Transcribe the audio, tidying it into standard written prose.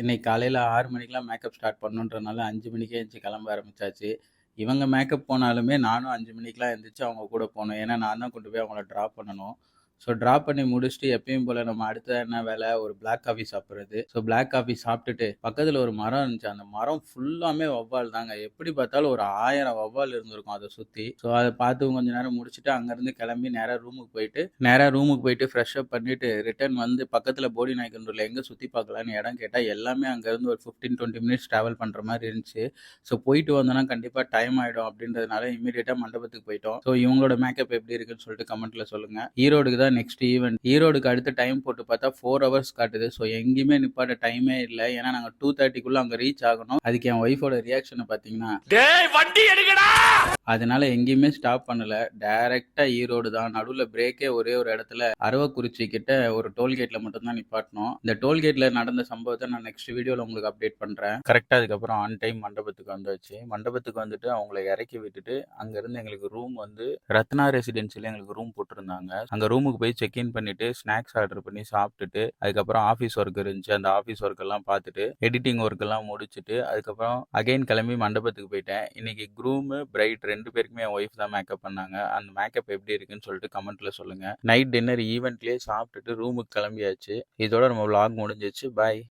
இன்னைக்கு காலையில 6 மணிக்கெல்லாம் மேக்கப் ஸ்டார்ட் பண்ணணுன்றனால 5 மணிக்கே எந்திச்சு கிளம்ப ஆரம்பிச்சாச்சு. இவங்க மேக்கப் போனாலுமே நானும் 5 மணிக்கெல்லாம் எந்திரிச்சு அவங்க கூட போணும். ஏன்னா, நான் தான் கொண்டு போய் அவங்கள ட்ராப் பண்ணணும். ஸோ ட்ராப் பண்ணி முடிச்சுட்டு எப்பயும் போல நம்ம அடுத்தது என்ன வேலை, ஒரு பிளாக் காஃபி சாப்பிடுறது. ஸோ பிளாக் காஃபி சாப்பிட்டுட்டு பக்கத்துல ஒரு மரம் இருந்துச்சு. அந்த மரம் ஃபுல்லாமே வௌவால் தாங்க. எப்படி பார்த்தாலும் ஒரு 1000 வௌவால் இருந்திருக்கும் அத சுத்தி. ஸோ அத பார்த்து கொஞ்ச நேரம் முடிச்சுட்டு அங்கருந்து கிளம்பி நேரா ரூமுக்கு போயிட்டு ஃப்ரெஷ் அப் பண்ணிட்டு ரிட்டர்ன் வந்து பக்கத்துல போடி நாயக்கனூர்ல எங்க சுத்தி பார்க்கலான்னு இடம் கேட்டா, எல்லாமே அங்கருந்து ஒரு 15, 20 மினிட்ஸ் டிராவல் பண்ற மாரி இருந்துச்சு. ஸோ போயிட்டு வந்தோம்னா கண்டிப்பா டைம் ஆயிடும் அப்படின்றதுனால இம்மீடியட்டா மண்டபத்துக்கு போயிட்டோம். ஸோ இவங்களோட மேக்கப் எப்படி இருக்குன்னு சொல்லிட்டு கமெண்ட்ல சொல்லுங்க. ஈரோடுக்கு தான் நெக்ஸ்ட் ஈவென்ட். ஈரோடுக்கு அடுத்து டைம் போட்டு பார்த்தா 4 ஹவர்ஸ் காட்டுது. ஸோ எங்கேயுமே நிப்பாட்ட டைமே இல்ல. ஏன்னா நாங்க 2:30க்குள்ள அங்க ரீச் ஆகணும். அதுக்கு என் ஒய்ஃபோட ரியாக்ஷனை பார்த்தீங்கன்னா, டேய் வண்டி எடுங்கடா. அதனால எங்கேயுமே ஸ்டாப் பண்ணல. டைரக்ட்டா ஈரோடு தான். நடுவுல பிரேக்கே ஒரே ஒரு இடத்துல அரவக்குறிச்சி கிட்ட ஒரு டோல்கேட்ல மட்டும் தான் நிப்பாட்டினோம். இந்த டோல்கேட்ல நடந்த சம்பவத்த நான் நெக்ஸ்ட் வீடியோல உங்களுக்கு அப்டேட் பண்றேன். கரெக்ட்டா அதுக்கப்புறம் ஆன் டைம் மண்டபத்துக்கு வந்தாச்சு. மண்டபத்துக்கு வந்துட்டு அவங்கள இறக்கி விட்டுட்டு, அங்கருந்து எங்களுக்கு ரூம் வந்து ரத்னா ரெசிடென்சில எங்களுக்கு ரூம் போட்டிருந்தாங்க. அங்க ரூமுக்கு போய் செக் இன் பண்ணிட்டு, ஸ்நாக்ஸ் ஆர்டர் பண்ணி சாப்பிட்டுட்டு, அதுக்கப்புறம் ஆஃபீஸ் ஒர்க் இருந்துச்சு. அந்த ஆஃபீஸ் ஒர்க் எல்லாம் பார்த்துட்டு, எடிட்டிங் ஒர்க் எல்லாம் முடிச்சுட்டு, அதுக்கப்புறம் அகைன் கிளம்பி மண்டபத்துக்கு போயிட்டேன். இன்னைக்கு க்ரூம், பிரைட் 2 பேருக்குமே என் ஒய்ஃப் தான் மேக்கப் பண்ணாங்க. அந்த மேக்கப் எப்படி இருக்குன்னு சொல்லிட்டு கமெண்ட்ல சொல்லுங்க. நைட் டின்னர் ஈவென்ட்லயே சாப்பிட்டுட்டு ரூமுக்கு கிளம்பியாச்சு. இதோட நம்ம vlog முடிஞ்சிச்சு. பாய்.